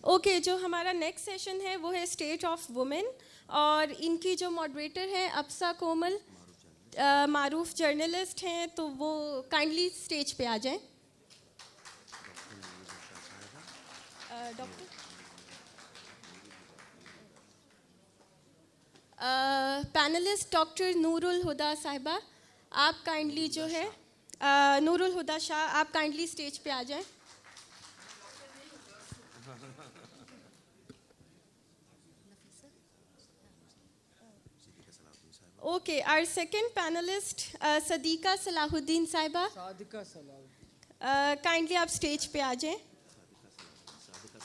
Okay, جو ہمارا next session ہے وہ ہے اسٹیٹ آف وومن، اور ان کی جو ماڈریٹر ہیں ابسا کومل، معروف جرنلسٹ ہیں، تو وہ کائنڈلی اسٹیج پہ آ جائیں. ڈاکٹر پینلسٹ ڈاکٹر نور الہدا صاحبہ، آپ کائنڈلی جو ہے نور الہدا شاہ، آپ کائنڈلی اسٹیج پہ آ جائیں. اوکے، our second panelist صدیقہ صلاح الدین صاحبہ، کائنڈلی آپ اسٹیج پہ آ جائیں.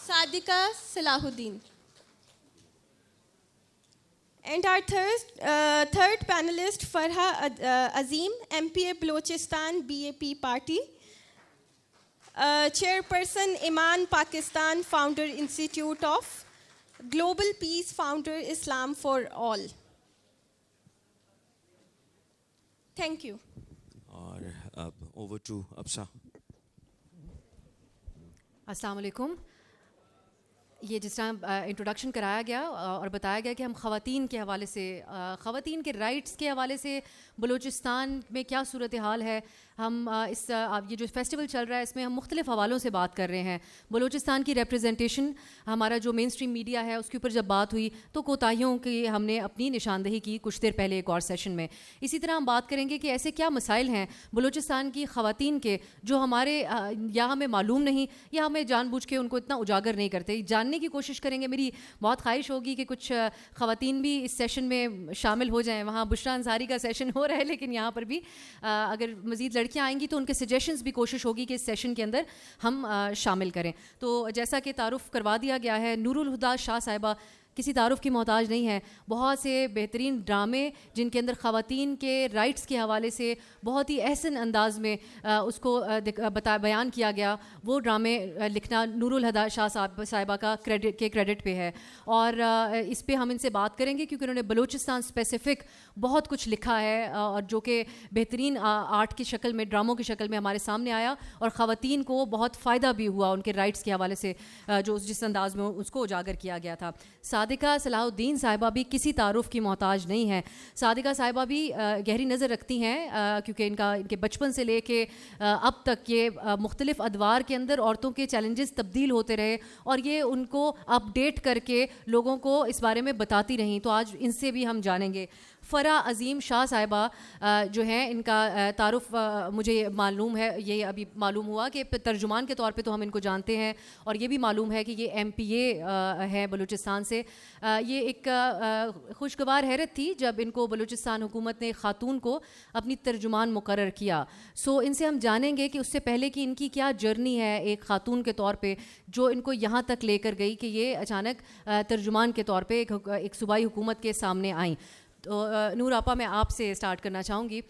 Sadiqa Salahuddin. And our third panelist Farha Azeem, MPA Balochistan BAP party, chairperson Imaan Pakistan, founder institute of global peace, founder Islam for all. Thank you. اور اب اوور ٹو ابسا. السلام علیکم. یہ جس طرح انٹروڈکشن کرایا گیا اور بتایا گیا کہ ہم خواتین کے حوالے سے، خواتین کے رائٹس کے حوالے سے بلوچستان میں کیا صورتحال ہے، ہم یہ جو فیسٹیول چل رہا ہے اس میں ہم مختلف حوالوں سے بات کر رہے ہیں. بلوچستان کی ریپرزنٹیشن، ہمارا جو مین اسٹریم میڈیا ہے اس کے اوپر جب بات ہوئی تو کوتاہیوں کی ہم نے اپنی نشاندہی کی کچھ دیر پہلے ایک اور سیشن میں. اسی طرح ہم بات کریں گے کہ ایسے کیا مسائل ہیں بلوچستان کی خواتین کے جو ہمارے یا ہمیں معلوم نہیں یا ہمیں جان بوجھ کے ان کو اتنا اجاگر نہیں کرتے. جاننے کی کوشش کریں گے. میری بہت خواہش ہوگی کہ کچھ خواتین بھی اس سیشن میں شامل ہو جائیں. وہاں بشرا انصاری کا سیشن ہو رہا ہے لیکن یہاں پر بھی اگر مزید لڑکیاں آئیں گی تو ان کے سجیشنز بھی کوشش ہوگی کہ اس سیشن کے اندر ہم شامل کریں. تو جیسا کہ تعارف کروا دیا گیا ہے، نور الہدا شاہ صاحبہ کسی تعارف کی محتاج نہیں ہے. بہت سے بہترین ڈرامے جن کے اندر خواتین کے رائٹس کے حوالے سے بہت ہی احسن انداز میں اس کو بیان کیا گیا، وہ ڈرامے لکھنا نور الہدا شاہ صاحبہ کا کریڈٹ پہ ہے. اور اس پہ ہم ان سے بات کریں گے کیونکہ انہوں نے بلوچستان اسپیسیفک بہت کچھ لکھا ہے اور جو کہ بہترین آرٹ کی شکل میں، ڈراموں کی شکل میں ہمارے سامنے آیا اور خواتین کو بہت فائدہ بھی ہوا ان کے رائٹس کے حوالے سے جو جس انداز میں اس کو اجاگر کیا گیا تھا. صادقہ صلاح الدین صاحبہ بھی کسی تعارف کی محتاج نہیں ہے. صادقہ صاحبہ بھی گہری نظر رکھتی ہیں کیونکہ ان کے بچپن سے لے کے اب تک یہ مختلف ادوار کے اندر عورتوں کے چیلنجز تبدیل ہوتے رہے اور یہ ان کو اپڈیٹ کر کے لوگوں کو اس بارے میں بتاتی رہیں. تو آج ان سے بھی ہم جانیں گے. فرح عظیم شاہ صاحبہ جو ہیں، ان کا تعارف مجھے معلوم ہے، یہ ابھی معلوم ہوا کہ ترجمان کے طور پہ تو ہم ان کو جانتے ہیں اور یہ بھی معلوم ہے کہ یہ MPA ہے بلوچستان سے. یہ ایک خوشگوار حیرت تھی جب ان کو بلوچستان حکومت نے خاتون کو اپنی ترجمان مقرر کیا. سو ان سے ہم جانیں گے کہ اس سے پہلے کی ان کی کیا جرنی ہے ایک خاتون کے طور پہ جو ان کو یہاں تک لے کر گئی کہ یہ اچانک ترجمان کے طور پہ ایک صوبائی حکومت کے سامنے آئیں. تو نور آپا، میں آپ سے اسٹارٹ کرنا چاہوں گی.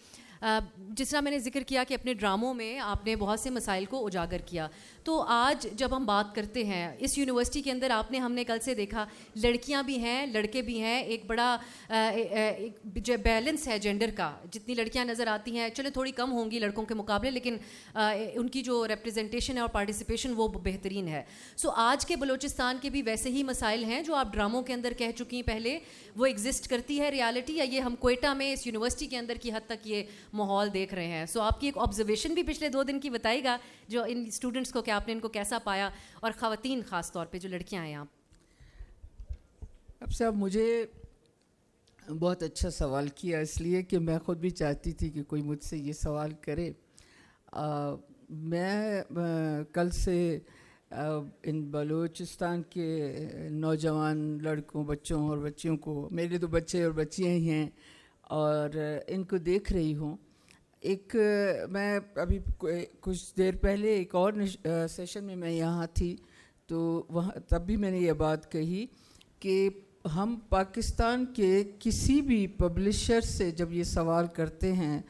جس طرح میں نے ذکر کیا کہ اپنے ڈراموں میں آپ نے بہت سے مسائل کو اجاگر کیا، تو آج جب ہم بات کرتے ہیں اس یونیورسٹی کے اندر، ہم نے کل سے دیکھا لڑکیاں بھی ہیں لڑکے بھی ہیں، ایک بڑا بیلنس ہے جینڈر کا. جتنی لڑکیاں نظر آتی ہیں، چلے تھوڑی کم ہوں گی لڑکوں کے مقابلے، لیکن ان کی جو ریپرزنٹیشن ہے اور پارٹیسپیشن وہ بہترین ہے. سو آج کے بلوچستان کے بھی ویسے ہی مسائل ہیں جو آپ ڈراموں کے اندر کہہ چکی ہیں پہلے، وہ ایگزسٹ کرتی ہے ریالٹی، یا یہ ہم کوئٹہ میں اس یونیورسٹی کے اندر کی حد تک یہ ماحول دیکھ رہے ہیں. سو آپ کی ایک آبزرویشن بھی پچھلے 2 دن کی بتائے گا جو ان اسٹوڈنٹس کو کہ آپ نے ان کو کیسا پایا، اور خواتین خاص طور پہ جو لڑکیاں ہیں. اب صاحب مجھے بہت اچھا سوال کیا، اس لیے کہ میں خود بھی چاہتی تھی کہ کوئی مجھ سے یہ سوال کرے. میں کل سے ان بلوچستان کے نوجوان لڑکوں، بچوں اور بچیوں کو، میرے تو بچے اور بچیاں ہی ہیں، اور ان کو دیکھ رہی ہوں. میں ابھی کچھ دیر پہلے ایک اور سیشن میں یہاں تھی، تو وہاں تب بھی میں نے یہ بات کہی کہ ہم پاکستان کے کسی بھی پبلشر سے جب یہ سوال کرتے ہیں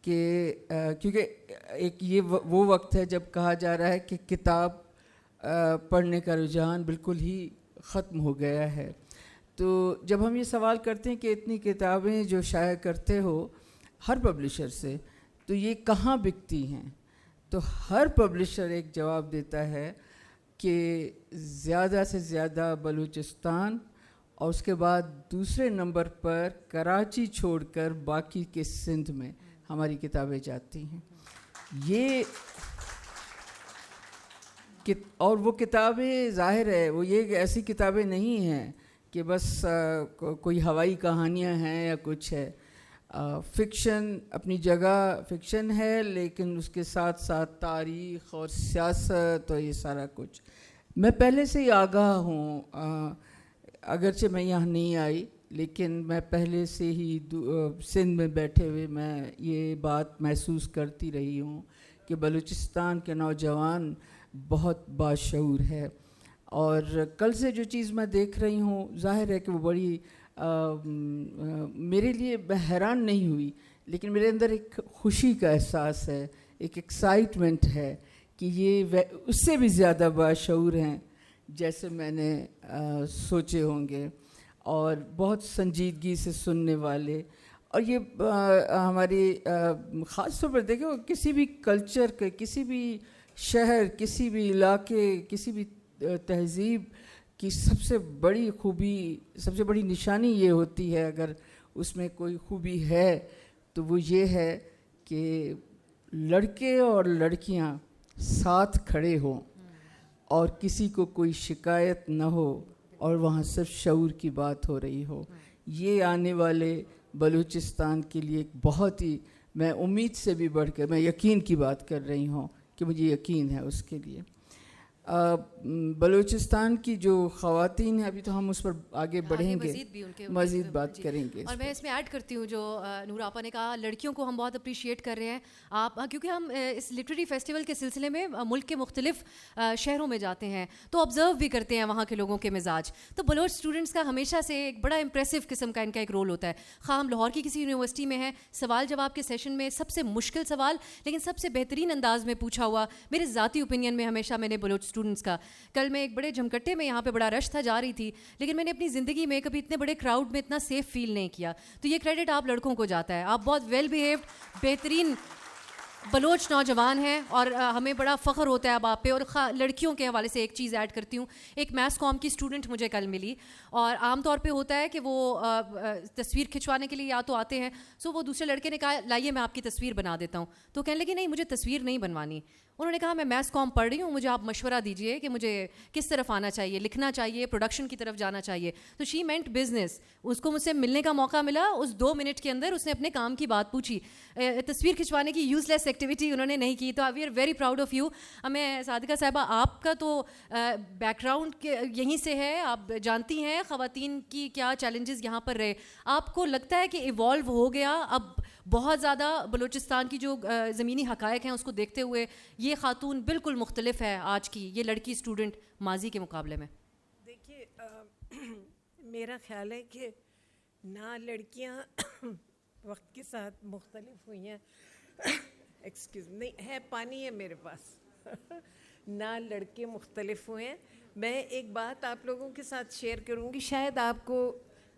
کہ کیونکہ ایک یہ وہ وقت ہے جب کہا جا رہا ہے کہ کتاب پڑھنے کا رجحان بالکل ہی ختم ہو گیا ہے، تو جب ہم یہ سوال کرتے ہیں کہ اتنی کتابیں جو شائع کرتے ہو ہر پبلشر سے، تو یہ کہاں بکتی ہیں، تو ہر پبلشر ایک جواب دیتا ہے کہ زیادہ سے زیادہ بلوچستان اور اس کے بعد دوسرے نمبر پر کراچی چھوڑ کر باقی کے سندھ میں ہماری کتابیں جاتی ہیں. یہ اور وہ کتابیں ظاہر ہے وہ یہ ایسی کتابیں نہیں ہیں کہ بس کوئی ہوائی کہانیاں ہیں یا کچھ ہے. فکشن اپنی جگہ فکشن ہے، لیکن اس کے ساتھ ساتھ تاریخ اور سیاست اور یہ سارا کچھ. میں پہلے سے ہی آگاہ ہوں، اگرچہ میں یہاں نہیں آئی، لیکن میں پہلے سے ہی سندھ میں بیٹھے ہوئے میں یہ بات محسوس کرتی رہی ہوں کہ بلوچستان کے نوجوان بہت باشعور ہے. اور کل سے جو چیز میں دیکھ رہی ہوں ظاہر ہے کہ وہ بڑی میرے لیے میں حیران نہیں ہوئی، لیکن میرے اندر ایک خوشی کا احساس ہے، ایک ایکسائٹمنٹ ہے کہ یہ اس سے بھی زیادہ باشعور ہیں جیسے میں نے سوچے ہوں گے، اور بہت سنجیدگی سے سننے والے. اور یہ ہماری خاص طور پر دیکھو کسی بھی کلچر کے، کسی بھی شہر، کسی بھی علاقے، کسی بھی تہذیب کی سب سے بڑی خوبی، سب سے بڑی نشانی یہ ہوتی ہے، اگر اس میں کوئی خوبی ہے تو وہ یہ ہے کہ لڑکے اور لڑکیاں ساتھ کھڑے ہوں اور کسی کو کوئی شکایت نہ ہو اور وہاں صرف شعور کی بات ہو رہی ہو. یہ آنے والے بلوچستان کے لیے ایک بہت ہی، میں امید سے بھی بڑھ کر میں یقین کی بات کر رہی ہوں کہ مجھے یقین ہے اس کے لیے. بلوچستان کی جو خواتین ہیں، ابھی تو ہم اس پر آگے بڑھیں گے، مزید بات کریں گے. اور میں اس میں ایڈ کرتی ہوں جو نور آپا نے کہا، لڑکیوں کو ہم بہت اپریشیٹ کر رہے ہیں آپ، کیونکہ ہم اس لٹریری فیسٹیول کے سلسلے میں ملک کے مختلف شہروں میں جاتے ہیں تو آبزرو بھی کرتے ہیں وہاں کے لوگوں کے مزاج. تو بلوچ اسٹوڈنٹس کا ہمیشہ سے ایک بڑا امپریسو قسم کا ان کا ایک رول ہوتا ہے. خواہ ہم لاہور کی کسی یونیورسٹی میں ہیں، سوال جواب کے سیشن میں سب سے مشکل سوال لیکن سب سے بہترین انداز میں پوچھا ہوا، میرے ذاتی اوپینین میں ہمیشہ میں نے بلوچ اسٹوڈنٹس کا. کل میں ایک بڑے جھمکٹے میں، یہاں پہ بڑا رش تھا، جا رہی تھی، لیکن میں نے اپنی زندگی میں کبھی اتنے بڑے کراؤڈ میں اتنا سیف فیل نہیں کیا. تو یہ کریڈٹ آپ لڑکوں کو جاتا ہے، آپ بہت ویل بیہیوڈ بہترین بلوچ نوجوان ہیں اور ہمیں بڑا فخر ہوتا ہے اب آپ پہ. اور لڑکیوں کے حوالے سے ایک چیز ایڈ کرتی ہوں، ایک میس کام کی اسٹوڈنٹ مجھے کل ملی، اور عام طور پہ ہوتا ہے کہ وہ تصویر کھنچوانے کے لیے یا تو آتے ہیں، سو وہ دوسرے لڑکے نے کہا لائیے میں آپ کی تصویر بنا دیتا ہوں. تو کہنے لگی نہیں مجھے تصویر نہیں بنوانی. انہوں نے کہا میں میس کام پڑھ رہی ہوں، مجھے آپ مشورہ دیجئے کہ مجھے کس طرف آنا چاہیے، لکھنا چاہیے، پروڈکشن کی طرف جانا چاہیے. تو شی مینٹ بزنس. اس کو مجھ سے ملنے کا موقع ملا، اس 2 منٹ کے اندر اس نے اپنے کام کی بات پوچھی. تصویر کھنچوانے کی یوز لیس ایکٹیویٹی انہوں نے نہیں کی. تو we are very proud of you. میں صادقہ صاحبہ آپ کا تو بیک گراؤنڈ یہیں سے ہے، آپ جانتی ہیں خواتین کی کیا چیلنجز یہاں پر رہے. آپ کو لگتا ہے کہ ایوالو ہو گیا اب بہت زیادہ بلوچستان کی جو زمینی حقائق ہیں اس کو دیکھتے ہوئے یہ خاتون بالکل مختلف ہے آج کی یہ لڑکی اسٹوڈنٹ ماضی کے مقابلے میں؟ دیکھیے میرا خیال ہے کہ نہ لڑکیاں وقت کے ساتھ مختلف ہوئی ہیں، ایکسکیوز نہیں ہے، پانی ہے میرے پاس، نہ لڑکے مختلف ہوئے ہیں. میں ایک بات آپ لوگوں کے ساتھ شیئر کروں گی، شاید آپ کو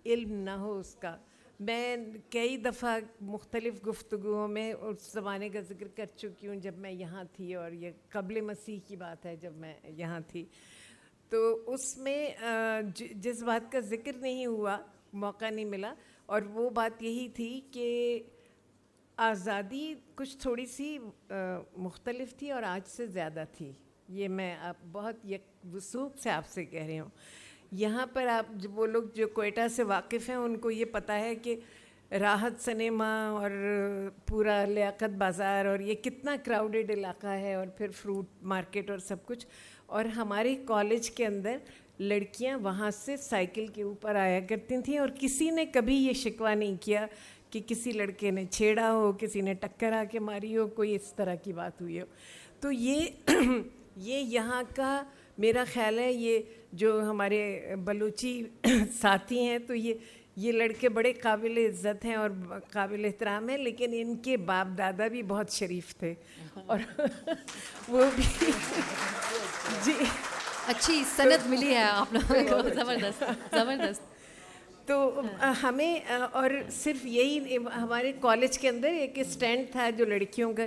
علم نہ ہو اس کا. میں کئی دفعہ مختلف گفتگوؤں میں اس زمانے کا ذکر کر چکی ہوں جب میں یہاں تھی، اور یہ قبل مسیح کی بات ہے جب میں یہاں تھی. تو اس میں جس بات کا ذکر نہیں ہوا، موقع نہیں ملا، اور وہ بات یہی تھی کہ آزادی کچھ تھوڑی سی مختلف تھی اور آج سے زیادہ تھی. یہ میں بہت وثوق سے آپ سے کہہ رہی ہوں. یہاں پر آپ وہ لوگ جو کوئٹہ سے واقف ہیں ان کو یہ پتہ ہے کہ راحت سنیما اور پورا لیاقت بازار اور یہ کتنا کراؤڈڈ علاقہ ہے، اور پھر فروٹ مارکیٹ اور سب کچھ. اور ہمارے کالج کے اندر لڑکیاں وہاں سے سائیکل کے اوپر آیا کرتی تھیں، اور کسی نے کبھی یہ شکوہ نہیں کیا کہ کسی لڑکے نے چھیڑا ہو، کسی نے ٹکر آ کے ماری ہو، کوئی اس طرح کی بات ہوئی ہو. تو یہ یہاں کا میرا خیال ہے، یہ جو ہمارے بلوچی ساتھی ہیں تو یہ لڑکے بڑے قابل عزت ہیں اور قابل احترام ہیں، لیکن ان کے باپ دادا بھی بہت شریف تھے اور وہ بھی جی اچھی سند ملی ہے آپ لوگوں کو. زبردست زبردست. تو ہمیں اور صرف یہی ہمارے کالج کے اندر ایک اسٹینڈ تھا جو لڑکیوں کا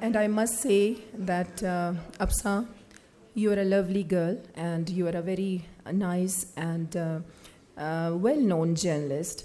and I must say that Absa, you are a lovely girl and you are a very nice and well-known journalist.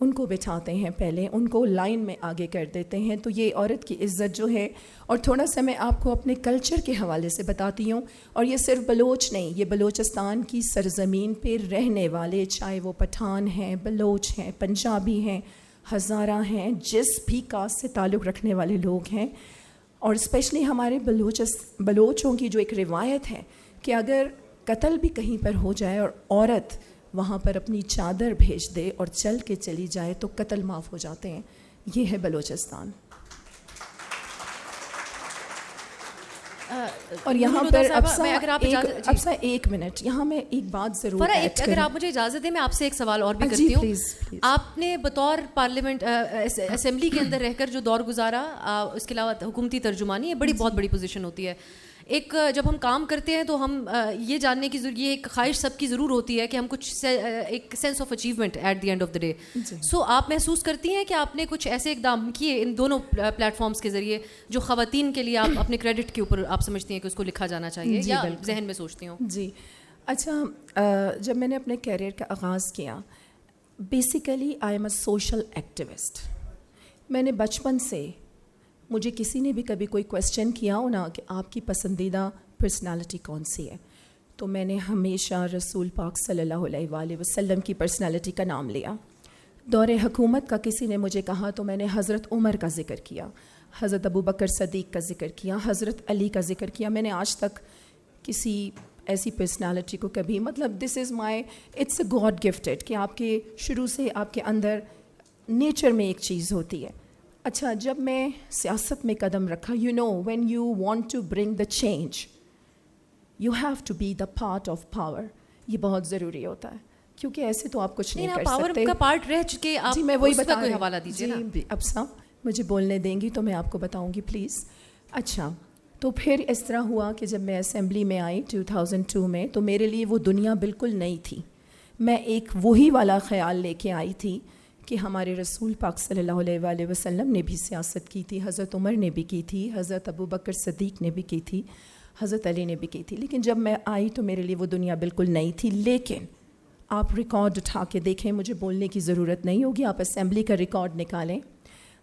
ان کو بٹھاتے ہیں پہلے, ان کو لائن میں آگے کر دیتے ہیں. تو یہ عورت کی عزت جو ہے. اور تھوڑا سا میں آپ کو اپنے کلچر کے حوالے سے بتاتی ہوں, اور یہ صرف بلوچ نہیں, یہ بلوچستان کی سرزمین پہ رہنے والے, چاہے وہ پٹھان ہیں, بلوچ ہیں, پنجابی ہیں, ہزارہ ہیں, جس بھی کاسٹ سے تعلق رکھنے والے لوگ ہیں. اور اسپیشلی ہمارے بلوچوں کی جو ایک روایت ہے کہ اگر قتل بھی کہیں پر ہو جائے اور عورت وہاں پر اپنی چادر بھیج دے اور چل کے چلی جائے تو قتل معاف ہو جاتے ہیں. یہ ہے بلوچستان. اور یہاں پر افسا ایک منٹ, یہاں میں ایک بات ضرور اگر آپ مجھے اجازت دیں میں آپ سے ایک سوال اور بھی کرتی ہوں. آپ نے بطور پارلیمنٹ اسمبلی کے اندر رہ کر جو دور گزارا, اس کے علاوہ حکومتی ترجمانی, یہ بہت بڑی پوزیشن ہوتی ہے. ایک جب ہم کام کرتے ہیں تو ہم یہ جاننے کی یہ ایک خواہش سب کی ضرور ہوتی ہے کہ ہم کچھ ایک sense of achievement at the end of the day. So آپ محسوس کرتی ہیں کہ آپ نے کچھ ایسے اقدام کیے ان دونوں پلیٹ فارمس کے ذریعے جو خواتین کے لیے آپ اپنے کریڈٹ کے اوپر آپ سمجھتی ہیں کہ اس کو لکھا جانا چاہیے, یا ذہن میں سوچتی ہوں؟ جی اچھا, جب میں نے اپنے کیریئر کا آغاز کیا, basically I am a social activist. میں نے بچپن سے, مجھے کسی نے بھی کبھی کوئی کویسچن کیا ہو نا کہ آپ کی پسندیدہ پرسنالٹی کون سی ہے, تو میں نے ہمیشہ رسول پاک صلی اللہ علیہ وآلہ وسلم کی پرسنالٹی کا نام لیا. دور حکومت کا کسی نے مجھے کہا تو میں نے حضرت عمر کا ذکر کیا, حضرت ابو بکر صدیق کا ذکر کیا, حضرت علی کا ذکر کیا. میں نے آج تک کسی ایسی پرسنالٹی کو کبھی, مطلب دس از مائی, اٹس اے گاڈ گفٹیڈ کہ آپ کے شروع سے آپ کے اندر نیچر میں ایک چیز ہوتی ہے. اچھا, جب میں سیاست میں قدم رکھا, you know when you want to bring the change you have to be the part of power. یہ بہت ضروری ہوتا ہے کیونکہ ایسے تو آپ کچھ نہیں کر سکتے. پاور کا پارٹ رہ چکے آپ. جی میں وہی بتا کوئی حوالہ دیجیے نا. جی اب صاحب مجھے بولنے دیں گی تو میں آپ کو بتاؤں گی پلیز. اچھا, تو پھر اس طرح ہوا کہ جب میں اسمبلی میں آئی 2002 میں, تو میرے لیے وہ دنیا بالکل نئی تھی. میں ایک وہی والا خیال لے کے آئی تھی کہ ہمارے رسول پاک صلی اللہ علیہ وآلہ وسلم نے بھی سیاست کی تھی, حضرت عمر نے بھی کی تھی, حضرت ابو بکر صدیق نے بھی کی تھی, حضرت علی نے بھی کی تھی. لیکن جب میں آئی تو میرے لیے وہ دنیا بالکل نئی تھی. لیکن آپ ریکارڈ اٹھا کے دیکھیں, مجھے بولنے کی ضرورت نہیں ہوگی, آپ اسمبلی کا ریکارڈ نکالیں.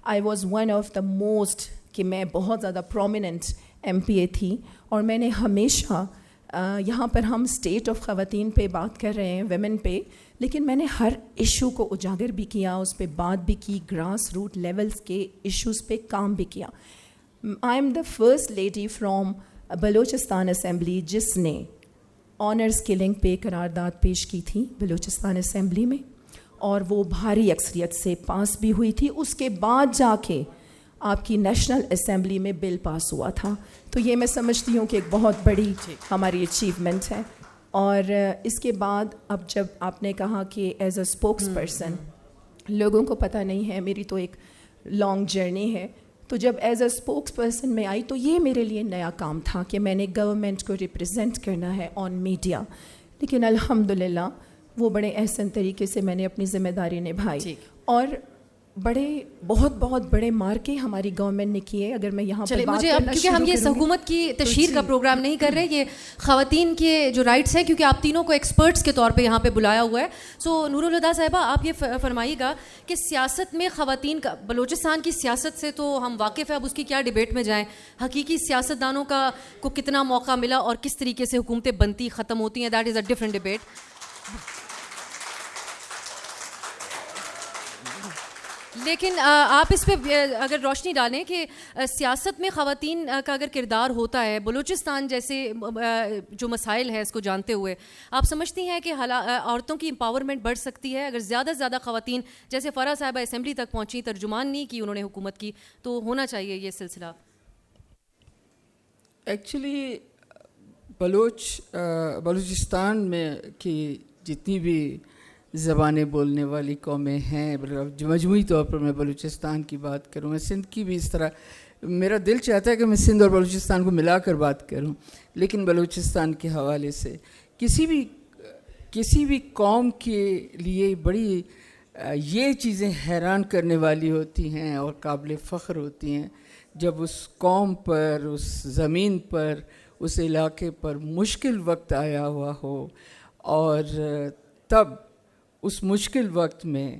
I was one of the most, کہ میں بہت زیادہ پرومیننٹ ایم پی اے تھی, اور میں نے ہمیشہ یہاں پر ہم اسٹیٹ آف خواتین پہ بات کر رہے ہیں, ویمن پہ, لیکن میں نے ہر ایشو کو اجاگر بھی کیا, اس پہ بات بھی کی, گراس روٹ لیولز کے ایشوز پہ کام بھی کیا. I am the first lady from Balochistan assembly جس نے آنرز کلنگ پہ قرارداد پیش کی تھی بلوچستان اسمبلی میں, اور وہ بھاری اکثریت سے پاس بھی ہوئی تھی. اس کے بعد جا کے آپ کی نیشنل اسمبلی میں بل پاس ہوا تھا. تو یہ میں سمجھتی ہوں کہ ایک بہت بڑی ہماری اچیومنٹ ہے. اور اس کے بعد اب جب آپ نے کہا کہ ایز اے اسپوکس پرسن, لوگوں کو پتہ نہیں ہے, میری تو ایک لانگ جرنی ہے, تو جب ایز اے اسپوکس پرسن میں آئی تو یہ میرے لیے نیا کام تھا کہ میں نے گورنمنٹ کو ریپرزینٹ کرنا ہے آن میڈیا. لیکن الحمدللہ وہ بڑے احسن طریقے سے میں نے اپنی ذمہ داری نبھائی. اور بہت بڑے مارکے ہماری گورنمنٹ نے کیے. اگر میں یہاں پر مجھے اب کیونکہ ہم یہ حکومت کی تشہیر کا پروگرام نہیں کر رہے, یہ خواتین کے جو رائٹس ہیں, کیونکہ آپ تینوں کو ایکسپرٹس کے طور پہ یہاں پہ بلایا ہوا ہے. سو نور الہدا صاحبہ, آپ یہ فرمائیے گا کہ سیاست میں خواتین کا, بلوچستان کی سیاست سے تو ہم واقف ہیں, اب اس کی کیا ڈبیٹ میں جائیں, حقیقی سیاست دانوں کو کتنا موقع ملا اور کس طریقے سے حکومتیں بنتی ختم ہوتی ہیں, that is a different debate. لیکن آپ اس پہ اگر روشنی ڈالیں کہ سیاست میں خواتین کا اگر کردار ہوتا ہے, بلوچستان جیسے جو مسائل ہے اس کو جانتے ہوئے, آپ سمجھتی ہیں کہ عورتوں کی امپاورمنٹ بڑھ سکتی ہے اگر زیادہ سے زیادہ خواتین, جیسے فرح صاحبہ اسمبلی تک پہنچی, ترجمان نہیں کی انہوں نے حکومت کی, تو ہونا چاہیے یہ سلسلہ؟ ایکچولی بلوچستان میں کی جتنی بھی زبانیں بولنے والی قومیں ہیں, مجموعی طور پر میں بلوچستان کی بات کروں, میں سندھ کی بھی اس طرح, میرا دل چاہتا ہے کہ میں سندھ اور بلوچستان کو ملا کر بات کروں, لیکن بلوچستان کے حوالے سے کسی بھی قوم کے لیے بڑی یہ چیزیں حیران کرنے والی ہوتی ہیں اور قابل فخر ہوتی ہیں جب اس قوم پر, اس زمین پر, اس علاقے پر مشکل وقت آیا ہوا ہو, اور تب اس مشکل وقت میں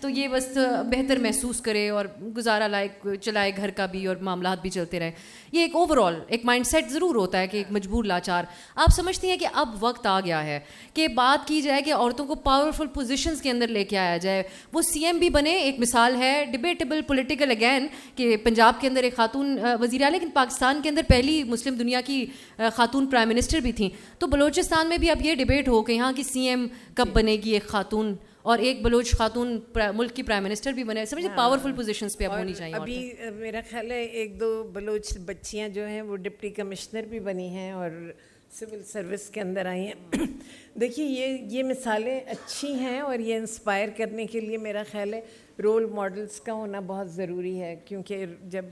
تو یہ بس بہتر محسوس کرے اور گزارا لائق چلائے گھر کا بھی اور معاملات بھی چلتے رہے. یہ ایک اوور آل ایک مائنڈ سیٹ ضرور ہوتا ہے کہ ایک مجبور لاچار. آپ سمجھتی ہیں کہ اب وقت آ گیا ہے کہ بات کی جائے کہ عورتوں کو پاورفل پوزیشنز کے اندر لے کے آیا جائے؟ وہ سی ایم بھی بنے, ایک مثال ہے ڈبیٹیبل پولیٹیکل اگین کہ پنجاب کے اندر ایک خاتون وزیر اعلیٰ, لیکن پاکستان کے اندر پہلی مسلم دنیا کی خاتون پرائم منسٹر بھی تھیں. تو بلوچستان میں بھی اب یہ ڈبیٹ ہو کہ یہاں کی سی ایم کب بنے گی ایک خاتون, اور ایک بلوچ خاتون ملک کی پرائم منسٹر بھی بنے. سمجھے پاورفل پوزیشنز پہ اب ہونی چاہیے. ابھی میرا خیال ہے 1-2 بلوچ بچیاں جو ہیں وہ ڈپٹی کمشنر بھی بنی ہیں اور سول سروس کے اندر آئی ہیں. دیکھیے یہ مثالیں اچھی ہیں اور یہ انسپائر کرنے کے لیے میرا خیال ہے رول ماڈلز کا ہونا بہت ضروری ہے, کیونکہ جب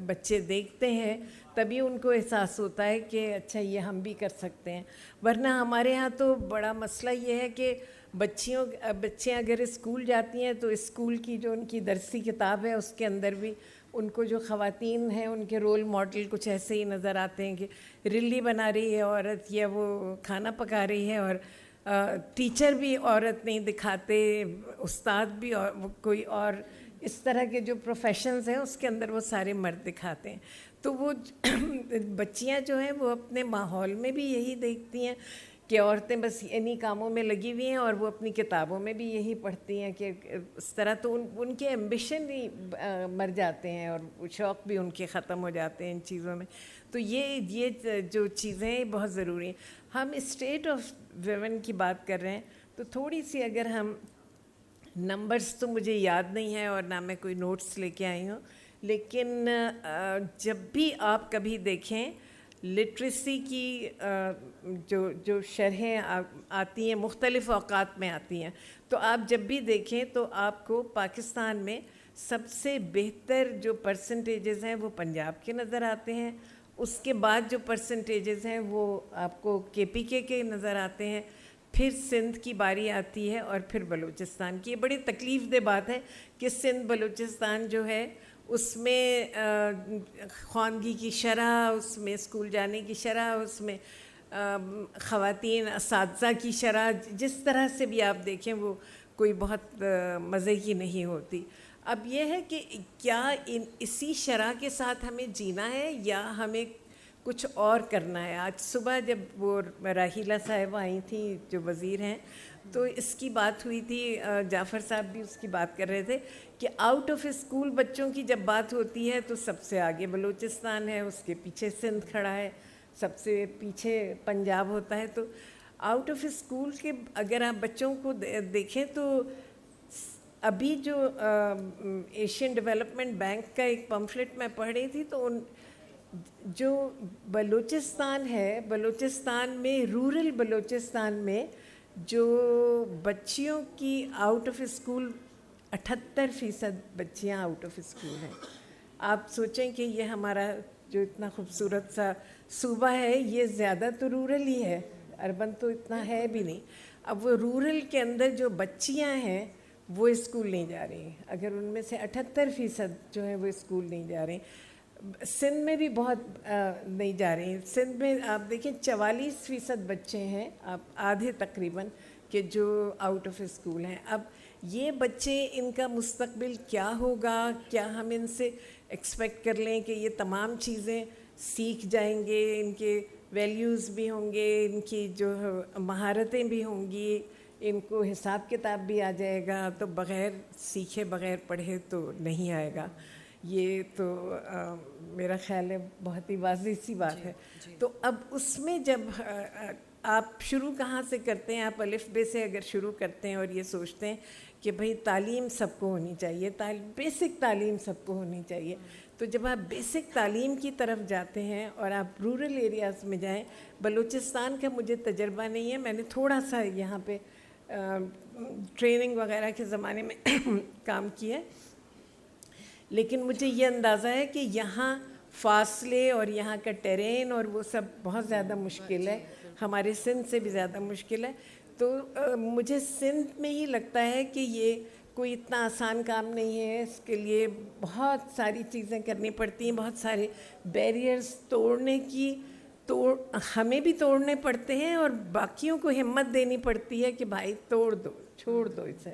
بچے دیکھتے ہیں تبھی ان کو احساس ہوتا ہے کہ اچھا یہ ہم بھی کر سکتے ہیں. ورنہ ہمارے ہاں تو بڑا مسئلہ یہ ہے کہ بچیاں اگر اسکول جاتی ہیں تو اسکول کی جو ان کی درسی کتاب ہے اس کے اندر بھی ان کو جو خواتین ہیں ان کے رول ماڈل کچھ ایسے ہی نظر آتے ہیں کہ رلی بنا رہی ہے عورت, یا وہ کھانا پکا رہی ہے, اور ٹیچر بھی عورت نہیں دکھاتے, استاد بھی کوئی اور اس طرح کے جو پروفیشنز ہیں اس کے اندر وہ سارے مرد دکھاتے ہیں. تو وہ بچیاں جو ہیں وہ اپنے ماحول میں بھی یہی دیکھتی ہیں کہ عورتیں بس انہی کاموں میں لگی ہوئی ہیں, اور وہ اپنی کتابوں میں بھی یہی پڑھتی ہیں کہ اس طرح. تو ان کے ایمبیشن ہی مر جاتے ہیں اور شوق بھی ان کے ختم ہو جاتے ہیں ان چیزوں میں. تو یہ جو چیزیں ہیں بہت ضروری ہیں. ہم اسٹیٹ آف ویمن کی بات کر رہے ہیں تو تھوڑی سی اگر ہم نمبرز تو مجھے یاد نہیں ہے اور نہ میں کوئی نوٹس لے کے آئی ہوں, لیکن جب بھی آپ کبھی دیکھیں لٹریسی کی جو شرحیں آتی ہیں مختلف اوقات میں آتی ہیں, تو آپ جب بھی دیکھیں تو آپ کو پاکستان میں سب سے بہتر جو پرسنٹیجز ہیں وہ پنجاب کے نظر آتے ہیں. اس کے بعد جو پرسنٹیجز ہیں وہ آپ کو کے کے نظر آتے ہیں, پھر سندھ کی باری آتی ہے, اور پھر بلوچستان کی. یہ بڑی تکلیف دہ بات ہے کہ سندھ بلوچستان جو ہے اس میں خواندگی کی شرح, اس میں اسکول جانے کی شرح, اس میں خواتین اساتذہ کی شرح, جس طرح سے بھی آپ دیکھیں وہ کوئی بہت مزے کی نہیں ہوتی. اب یہ ہے کہ کیا اسی شرح کے ساتھ ہمیں جینا ہے یا ہمیں کچھ اور کرنا ہے. آج صبح جب وہ راحیلہ صاحبہ آئی تھیں جو وزیر ہیں, تو اس کی بات ہوئی تھی, جعفر صاحب بھی اس کی بات کر رہے تھے کہ آؤٹ آف اسکول بچوں کی جب بات ہوتی ہے تو سب سے آگے بلوچستان ہے, اس کے پیچھے سندھ کھڑا ہے, سب سے پیچھے پنجاب ہوتا ہے. تو آؤٹ آف اسکول کے اگر آپ بچوں کو دیکھیں تو ابھی جو ایشین ڈیولپمنٹ بینک کا ایک پمفلٹ میں پڑھ رہی تھی, تو جو بلوچستان ہے, بلوچستان میں رورل بلوچستان میں جو بچیوں کی آؤٹ آف اسکول 78% بچیاں آؤٹ آف اسکول ہیں. آپ سوچیں کہ یہ ہمارا جو اتنا خوبصورت سا صوبہ ہے یہ زیادہ تو رورل ہی ہے, اربن تو اتنا ہے بھی نہیں. اب وہ رورل کے اندر جو بچیاں ہیں وہ اسکول نہیں جا رہی ہیں, اگر ان میں سے 78% جو ہیں وہ اسکول نہیں جا رہے ہیں. سندھ میں بھی بہت نہیں جا رہی ہیں. سندھ میں آپ دیکھیں 44% بچے ہیں, آپ آدھے تقریباً, کہ جو آؤٹ آف اسکول ہیں. اب یہ بچے ان کا مستقبل کیا ہوگا, کیا ہم ان سے ایکسپیکٹ کر لیں کہ یہ تمام چیزیں سیکھ جائیں گے, ان کے ویلیوز بھی ہوں گے, ان کی جو مہارتیں بھی ہوں گی, ان کو حساب کتاب بھی آ جائے گا, تو بغیر سیکھے بغیر پڑھے تو نہیں آئے گا. یہ تو میرا خیال ہے بہت ہی واضح سی بات ہے. تو اب اس میں جب آپ شروع کہاں سے کرتے ہیں, آپ الف بے سے اگر شروع کرتے ہیں اور یہ سوچتے ہیں کہ بھئی تعلیم سب کو ہونی چاہیے, بیسک تعلیم سب کو ہونی چاہیے, تو جب آپ بیسک تعلیم کی طرف جاتے ہیں اور آپ رورل ایریاز میں جائیں, بلوچستان کا مجھے تجربہ نہیں ہے, میں نے تھوڑا سا یہاں پہ ٹریننگ وغیرہ کے زمانے میں کام کیا ہے, لیکن مجھے یہ اندازہ ہے کہ یہاں فاصلے اور یہاں کا ٹیرین اور وہ سب بہت زیادہ مشکل ہے, ہمارے سندھ سے بھی زیادہ مشکل ہے. تو مجھے سندھ میں ہی لگتا ہے کہ یہ کوئی اتنا آسان کام نہیں ہے, اس کے لیے بہت ساری چیزیں کرنی پڑتی ہیں, بہت سارے بیریئرز ہمیں بھی توڑنے پڑتے ہیں اور باقیوں کو ہمت دینی پڑتی ہے کہ بھائی توڑ دو, چھوڑ دو اسے.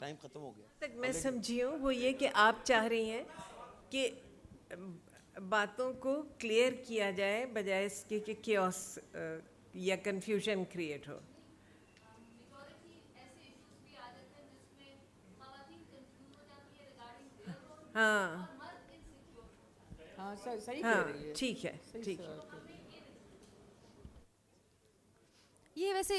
ٹائم ختم ہو گیا. تک میں سمجھی ہوں وہ یہ کہ آپ چاہ رہی ہیں کہ باتوں کو کلیئر کیا جائے بجائے اس کے کہ کیوس یا کنفیوژن کریٹ ہو. ہاں ہاں صحیح ہاں کہہ رہی ہے. ٹھیک ہے ٹھیک ہے. یہ ویسے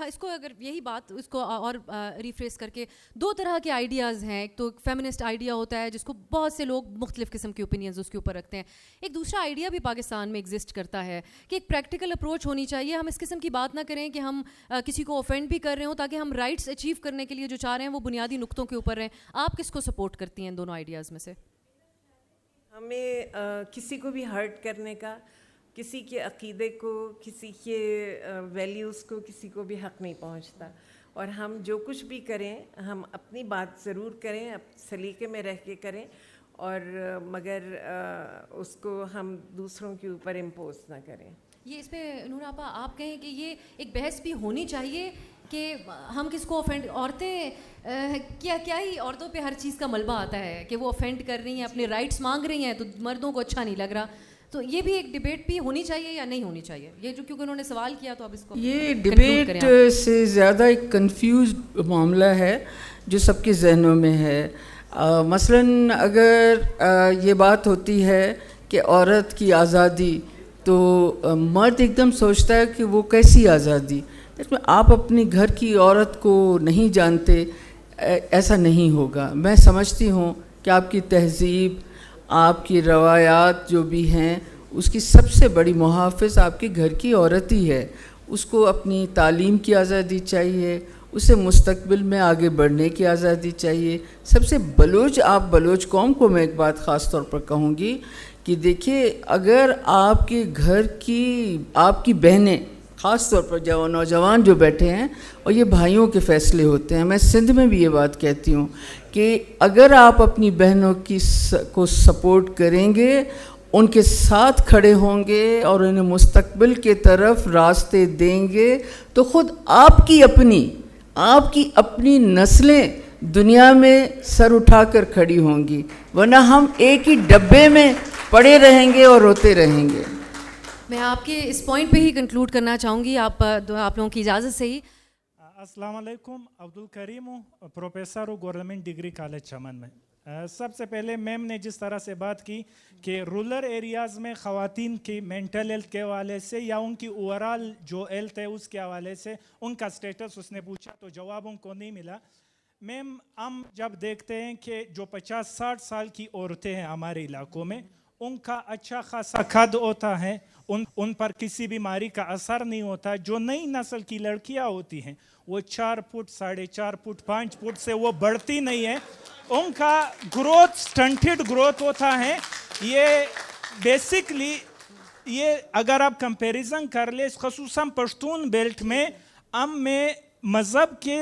اس کو اگر یہی بات اس کو اور ریفریس کر کے دو طرح کے آئیڈیاز ہیں. ایک تو فیمنسٹ آئیڈیا ہوتا ہے جس کو بہت سے لوگ مختلف قسم کے اوپینینز اس کے اوپر رکھتے ہیں. ایک دوسرا آئیڈیا بھی پاکستان میں ایگزسٹ کرتا ہے کہ ایک پریکٹیکل اپروچ ہونی چاہیے. ہم اس قسم کی بات نہ کریں کہ ہم کسی کو اوفینڈ بھی کر رہے ہوں, تاکہ ہم رائٹس اچیو کرنے کے لیے جو چاہ رہے ہیں وہ بنیادی نقطوں کے اوپر رہیں. آپ کس کو سپورٹ کرتی ہیں ان دونوں آئیڈیاز میں سے؟ ہمیں کسی کو بھی ہرٹ کرنے کا, کسی کے عقیدے کو, کسی کے ویلیوز کو کسی کو بھی حق نہیں پہنچتا. اور ہم جو کچھ بھی کریں ہم اپنی بات ضرور کریں, سلیقے میں رہ کے کریں, اور مگر اس کو ہم دوسروں کے اوپر امپوز نہ کریں. یہ اس پہ نور آپا آپ کہیں کہ یہ ایک بحث بھی ہونی چاہیے کہ ہم کس کو اوفینڈ, عورتیں کیا ہی عورتوں پہ ہر چیز کا ملبہ آتا ہے کہ وہ اوفینڈ کر رہی ہیں, اپنے رائٹس مانگ رہی ہیں تو مردوں کو اچھا نہیں لگ رہا. تو یہ بھی ایک ڈبیٹ بھی ہونی چاہیے یا نہیں ہونی چاہیے؟ یہ جو کیونکہ انہوں نے سوال کیا تو اب اس کو یہ ڈبیٹ سے زیادہ ایک کنفیوزڈ معاملہ ہے جو سب کے ذہنوں میں ہے. مثلاً اگر یہ بات ہوتی ہے کہ عورت کی آزادی, تو مرد ایک دم سوچتا ہے کہ وہ کیسی آزادی, اس میں آپ اپنی گھر کی عورت کو نہیں جانتے. ایسا نہیں ہوگا. میں سمجھتی ہوں کہ آپ کی تہذیب, آپ کی روایات جو بھی ہیں, اس کی سب سے بڑی محافظ آپ کے گھر کی عورت ہی ہے. اس کو اپنی تعلیم کی آزادی چاہیے, اسے مستقبل میں آگے بڑھنے کی آزادی چاہیے. سب سے بلوچ قوم کو میں ایک بات خاص طور پر کہوں گی کہ دیکھیے, اگر آپ کے گھر کی آپ کی بہنیں, خاص طور پر نوجوان جو بیٹھے ہیں, اور یہ بھائیوں کے فیصلے ہوتے ہیں, میں سندھ میں بھی یہ بات کہتی ہوں کہ اگر آپ اپنی بہنوں کو سپورٹ کریں گے, ان کے ساتھ کھڑے ہوں گے اور انہیں مستقبل کے طرف راستے دیں گے, تو خود آپ کی اپنی نسلیں دنیا میں سر اٹھا کر کھڑی ہوں گی, ورنہ ہم ایک ہی ڈبے میں پڑے رہیں گے اور روتے رہیں گے. میں آپ کے اس پوائنٹ پہ ہی کنکلوڈ کرنا چاہوں گی, آپ لوگوں کی اجازت سے ہی. السلام علیکم, عبدالکریم ہوں, پروفیسر ہوں گورنمنٹ ڈگری کالج چمن میں. سب سے پہلے میم نے جس طرح سے بات کی کہ رولر ایریاز میں خواتین کی مینٹل ہیلتھ کے حوالے سے یا ان کی اوورال جو ہیلتھ ہے اس کے حوالے سے ان کا سٹیٹس اس نے پوچھا, تو جواب ان کو نہیں ملا. میم ہم جب دیکھتے ہیں کہ جو 50-60 سال کی عورتیں ہیں ہمارے علاقوں میں, ان کا اچھا خاصا قد ہوتا ہے, ان پر کسی بیماری کا اثر نہیں ہوتا. جو نئی نسل کی لڑکیاں ہوتی ہیں وہ 4 فٹ 4.5 فٹ 5 فٹ سے وہ بڑھتی نہیں ہے, ان کا گروتھ سٹنٹڈ گروتھ ہوتا ہے. یہ بیسکلی یہ اگر آپ کمپیریزن کر لیں خصوصاً پشتون بیلٹ میں, ہم میں مذہب کے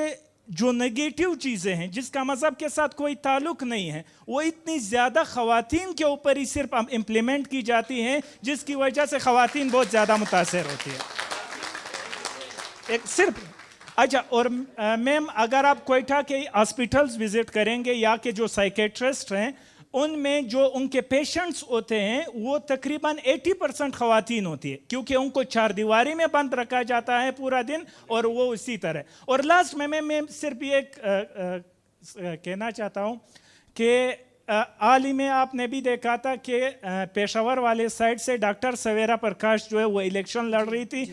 جو نگیٹیو چیزیں ہیں جس کا مذہب کے ساتھ کوئی تعلق نہیں ہے, وہ اتنی زیادہ خواتین کے اوپر ہی صرف امپلیمنٹ کی جاتی ہیں, جس کی وجہ سے خواتین بہت زیادہ متاثر ہوتی ہے. ایک صرف اچھا, اور میم اگر آپ کوئٹہ کے ہاسپٹلز وزٹ کریں گے یا کہ جو سائیکیٹرسٹ ہیں, ان میں جو ان کے پیشنٹس ہوتے ہیں وہ تقریباً 80% خواتین ہوتی ہے, کیونکہ ان کو 4 دیواری میں بند رکھا جاتا ہے پورا دن, اور وہ اسی طرح. اور لاسٹ میں صرف یہ کہنا چاہتا ہوں کہ حال ہی میں آپ نے بھی دیکھا تھا کہ پیشاور والے سائڈ سے ڈاکٹر سویرا پرکاش جو ہے وہ الیکشن لڑ رہی تھی,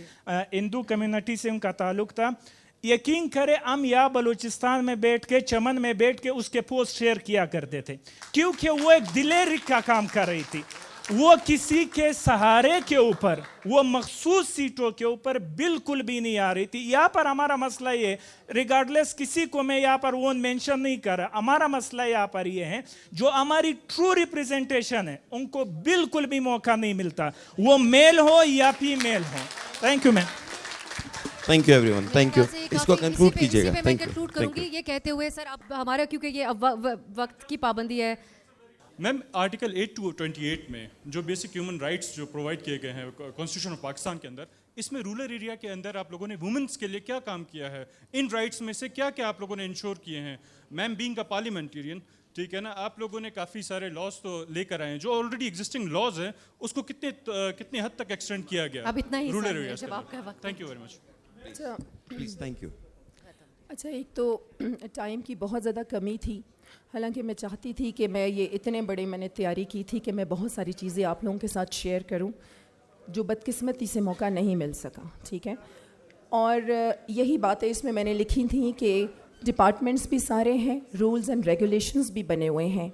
ہندو کمیونٹی سے ان کا تعلق تھا. یقین کرے ہم یا بلوچستان میں بیٹھ کے, چمن میں بیٹھ کے اس کے پوسٹ شیئر کیا کرتے تھے, کیونکہ وہ ایک دلیری کا کام کر رہی تھی. وہ کسی کے سہارے کے اوپر, وہ مخصوص سیٹوں کے اوپر بالکل بھی نہیں آ رہی تھی. یہاں پر ہمارا مسئلہ یہ, ریگارڈلیس کسی کو میں یہاں پر وہ مینشن نہیں کر رہا, ہمارا مسئلہ یہاں پر یہ ہے جو ہماری ٹرو ریپریزنٹیشن ہے ان کو بالکل بھی موقع نہیں ملتا, وہ میل ہو یا فیمیل ہو. Thank you ma'am. Thank you everyone, thank you. اس کو کنکلوڈ کیجیے گا. میں کنکلوڈ کروں گی یہ کہتے ہوئے, سر اب ہمارا کیونکہ یہ وقت کی پابندی ہے. میم آرٹیکل 8 to 28 میں جو بیسک ہیومن رائٹس جو پرووائڈ کیے گئے ہیں کانسٹیٹیوشن آف پاکستان کے اندر, اس میں رورل ایریا کے اندر آپ لوگوں نے وومنس کے لیے کیا کام کیا ہے, ان رائٹس میں سے کیا کیا آپ لوگوں نے انشور کیے ہیں. میم بینگ اے پارلیمنٹیرین, ٹھیک ہے نا, آپ لوگوں نے کافی سارے لاز تو لے کر آئے ہیں, جو آلریڈی ایگزسٹنگ لاز ہیں اس کو کتنے حد تک ایکسٹینڈ کیا گیا اب اتنا ہی رورل ایریاز کے جواب کا اندر. وقت. Thank you very much. اچھا پلیز تھینک یو. اچھا ایک تو ٹائم کی بہت زیادہ کمی تھی, حالانکہ میں چاہتی تھی کہ میں یہ اتنے بڑے میں نے تیاری کی تھی کہ میں بہت ساری چیزیں آپ لوگوں کے ساتھ شیئر کروں, جو بدقسمتی سے موقع نہیں مل سکا, ٹھیک ہے. اور یہی باتیں اس میں نے لکھی تھیں کہ ڈپارٹمنٹس بھی سارے ہیں, رولز اینڈ ریگولیشنز بھی بنے ہوئے ہیں,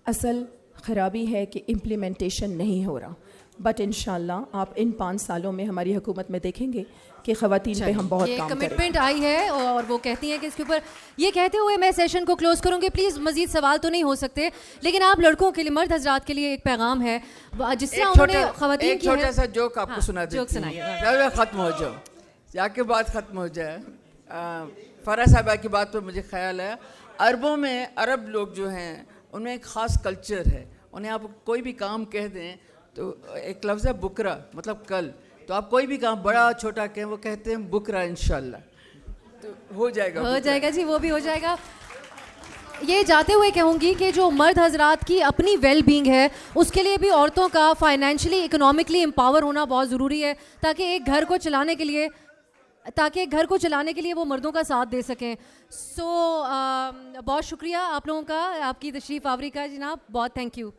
اصل خرابی ہے کہ امپلیمنٹیشن نہیں ہو رہا. بٹ انشاءاللہ آپ ان 5 سالوں میں ہماری حکومت میں دیکھیں گے کہ خواتین پہ ہم بہت کام کریں. کمٹمنٹ آئی ہے اور وہ کہتی ہیں کہ اس کے اوپر, یہ کہتے ہوئے میں سیشن کو کلوز کروں گی. پلیز مزید سوال تو نہیں ہو سکتے, لیکن آپ لڑکوں کے لیے, مرد حضرات کے لیے ایک پیغام ہے جس طرح انہوں نے خواتین کی چھوٹا سا جوک آپ کو سنا دیتی ہوں, ختم ہو جاؤ, جا کے بات ختم ہو جائے. فرح صاحبہ کی بات پہ مجھے خیال ہے, عربوں میں, عرب لوگ جو ہیں ان میں ایک خاص کلچر ہے, انہیں آپ کوئی بھی کام کہہ دیں تو ایک لفظ ہے بکرا, مطلب کل, تو آپ کوئی بھی کام بڑا چھوٹا کہیں وہ کہتے ہیں بکرا انشاءاللہ, تو ہو جائے گا جی, وہ بھی ہو جائے گا. یہ جاتے ہوئے کہوں گی کہ جو مرد حضرات کی اپنی ویل بینگ ہے اس کے لیے بھی عورتوں کا فائنینشلی اکنامکلی امپاور ہونا بہت ضروری ہے, تاکہ ایک گھر کو چلانے کے لیے وہ مردوں کا ساتھ دے سکیں. سو بہت شکریہ آپ لوگوں کا, آپ کی تشریف آوری کا جناب, بہت تھینک یو.